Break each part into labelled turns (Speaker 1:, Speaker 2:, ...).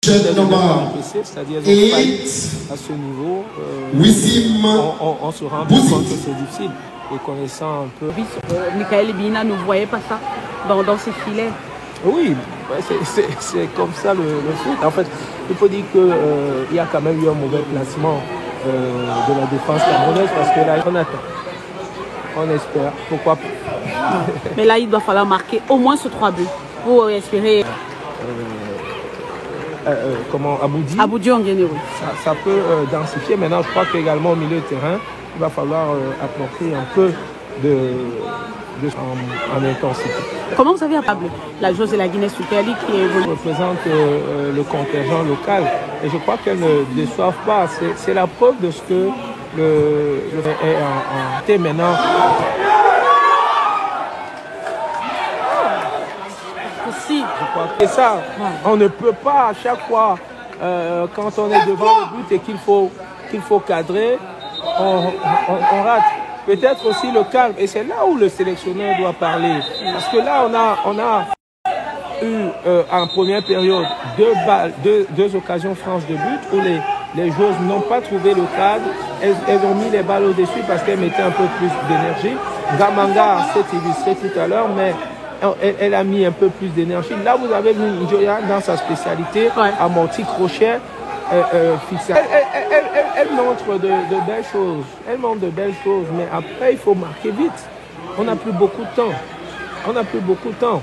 Speaker 1: C'est-à-dire qu'ils faillent à ce niveau. On se rend bien compte que c'est difficile. Et connaissant un peu.
Speaker 2: Michael Bina ne voyait pas ça dans ses filets.
Speaker 1: Oui, c'est comme ça le foot. En fait, il faut dire qu'il y a quand même eu un mauvais placement de la défense camerounaise parce que là, on attend. On espère. Pourquoi pas.
Speaker 2: Mais là, il doit falloir marquer au moins ce 3 buts pour espérer.
Speaker 1: Comment Aboudi
Speaker 2: Aboudi en Guinée, oui.
Speaker 1: Ça peut densifier. Maintenant, je crois qu'également au milieu de terrain, il va falloir apporter un peu en intensité.
Speaker 2: Comment vous avez appelé la joueuse de la Guinée Super League qui évolue?
Speaker 1: Représente le contingent local et je crois qu'elle ne déçoivent pas. C'est la preuve de ce que le est en maintenant. Et ça, on ne peut pas à chaque fois, quand on est devant le but et qu'il faut cadrer, on rate. Peut-être aussi le calme. Et c'est là où le sélectionneur doit parler. Parce que là, on a eu en première période deux occasions franches de but où les joueuses n'ont pas trouvé le cadre. Elles ont mis les balles au-dessus parce qu'elles mettaient un peu plus d'énergie. Gamanga s'est illustré tout à l'heure, mais elle a mis un peu plus d'énergie. Là, vous avez vu Njoya dans sa spécialité, amorti crochet, fixé. Elle montre de belles choses. Elle montre de belles choses, mais après, il faut marquer vite. On n'a plus beaucoup de temps.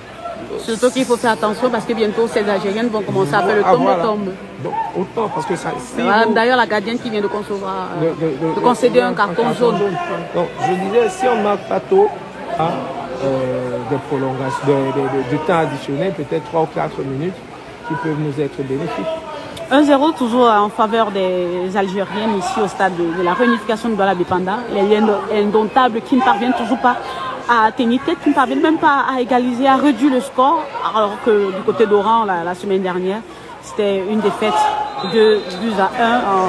Speaker 2: Surtout qu'il faut faire attention parce que bientôt, ces Algériennes vont commencer à faire le tombe-tombe.
Speaker 1: Donc, autant, parce que ça...
Speaker 2: D'ailleurs, la gardienne qui vient de concevoir, de concéder un carton jaune.
Speaker 1: Donc, je disais, si on ne marque pas tôt, des prolongations, du temps additionnel, peut-être 3 ou 4 minutes, qui peuvent nous être bénéfiques.
Speaker 2: 1-0 toujours en faveur des Algériennes ici au stade de la réunification de Douala Bipanda. Les indomptables qui ne parviennent toujours pas à tenir tête, qui ne parviennent même pas à égaliser, à réduire le score, alors que du côté d'Oran, la semaine dernière, c'était une défaite de 2-1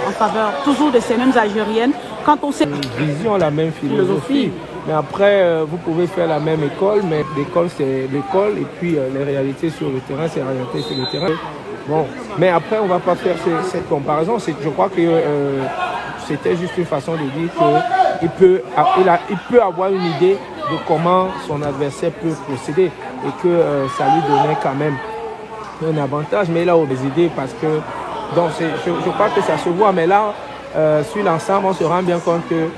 Speaker 2: en faveur toujours de ces mêmes Algériennes. Quand on sait...
Speaker 1: Ils ont la même philosophie. Mais après, vous pouvez faire la même école, mais l'école, c'est l'école, et puis les réalités sur le terrain, c'est les réalités sur le terrain. Bon, mais après, on ne va pas faire cette comparaison. Je crois que c'était juste une façon de dire qu'il peut avoir une idée de comment son adversaire peut procéder et que ça lui donnait quand même un avantage. Mais là, on a des idées parce que donc je crois que ça se voit. Mais là, sur l'ensemble, on se rend bien compte que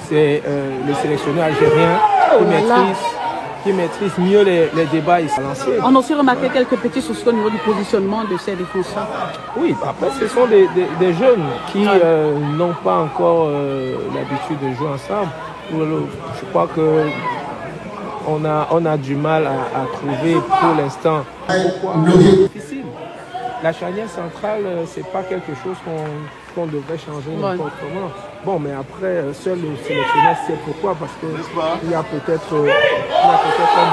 Speaker 1: c'est le sélectionneur algérien qui maîtrise mieux les débats ici.
Speaker 2: On a aussi remarqué quelques petits soucis au niveau du positionnement de ces défenseurs.
Speaker 1: Oui, après ce sont des jeunes qui n'ont pas encore l'habitude de jouer ensemble. Je crois que on a du mal à trouver pour l'instant. Pourquoi c'est difficile. La charnière centrale, c'est pas quelque chose qu'on devrait changer n'importe comment. Bon, mais après, seul le sélectionneur sait pourquoi, parce qu'il y a peut-être un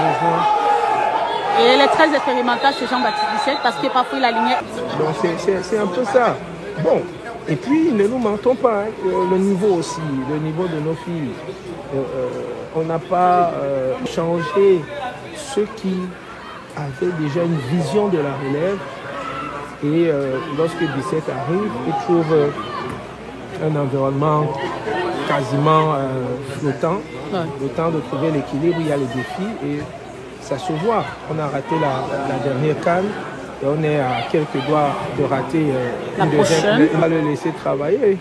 Speaker 1: besoin.
Speaker 2: Et elle est très expérimentale chez Jean-Baptiste Bissette, parce que parfois il alignait.
Speaker 1: Donc c'est un peu ça. Bon, et puis ne nous mentons pas, hein, le niveau aussi, le niveau de nos filles. On n'a pas changé ceux qui avaient déjà une vision de la relève. Et lorsque Bissette arrive, il trouve un environnement quasiment flottant, le temps de trouver l'équilibre, il y a les défis et ça se voit. On a raté la dernière CAN et on est à quelques doigts de rater
Speaker 2: la prochaine.
Speaker 1: On va le laisser travailler.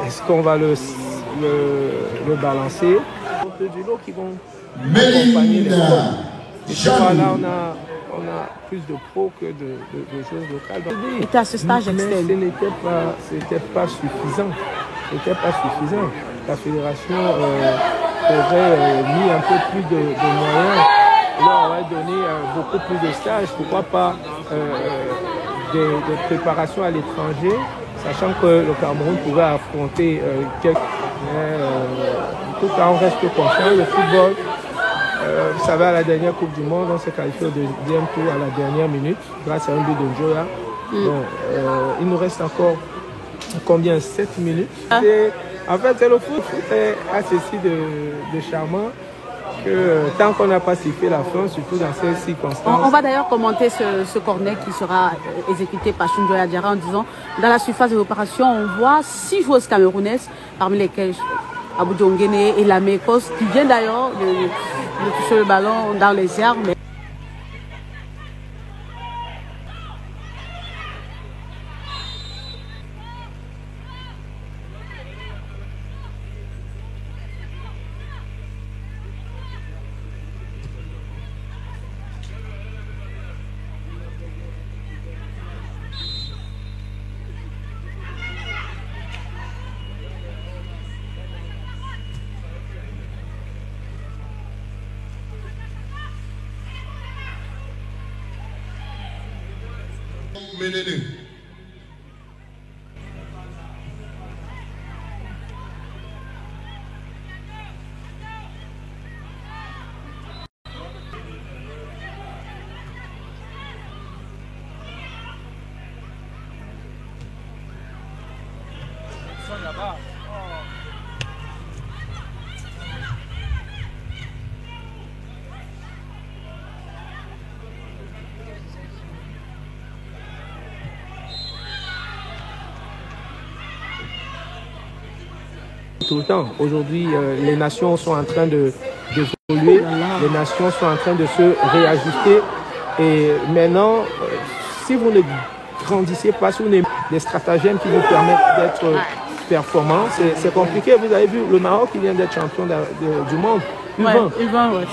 Speaker 1: Est-ce qu'on va le balancer? Il y a du lot qui vont accompagner les pros. Et puis là, on a plus de pros que de choses locales.
Speaker 2: C'était à ce stage externe.
Speaker 1: Mais c'était pas suffisant. La fédération aurait mis un peu plus de moyens. Là, aurait donné beaucoup plus de stages. Pourquoi pas des préparations à l'étranger, sachant que le Cameroun pouvait affronter quelques... en tout cas, on reste confiant. Le football, vous savez, à la dernière Coupe du Monde, on s'est qualifié au deuxième tour à la dernière minute, grâce à un but de Njoya. Donc, il nous reste encore combien? 7 minutes. En fait, c'est le foot. C'est assez de charmant. que tant qu'on n'a pas sifflé la fin, surtout dans ces circonstances.
Speaker 2: On va d'ailleurs commenter ce corner qui sera exécuté par Sunjoya Diarra en disant dans la surface de l'opération, on voit 6 joueuses camerounaises, parmi lesquelles Abou Djongene et la Mécos, qui vient d'ailleurs de toucher le ballon dans les airs. Mais...
Speaker 1: Tout le temps. Aujourd'hui, les nations sont en train d'évoluer, les nations sont en train de se réajuster. Et maintenant, si vous ne grandissez pas, si vous n'avez des stratagèmes qui vous permettent d'être performants, c'est compliqué. Vous avez vu le Maroc qui vient d'être champion du monde.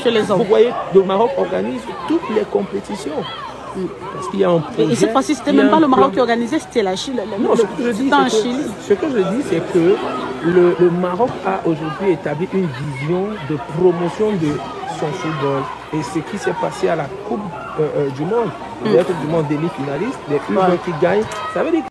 Speaker 2: Chez les hommes.
Speaker 1: Vous voyez, le Maroc organise toutes les compétitions. Parce qu'il y a un projet,
Speaker 2: et cette fois-ci, c'était même pas le Maroc qui organisait, c'était la Chine.
Speaker 1: Non, ce que je dis, c'est que le Maroc a aujourd'hui établi une vision de promotion de son football. Et ce qui s'est passé à la Coupe du Monde, la Coupe du Monde demi-finaliste, les U20 qui gagnent, ça veut dire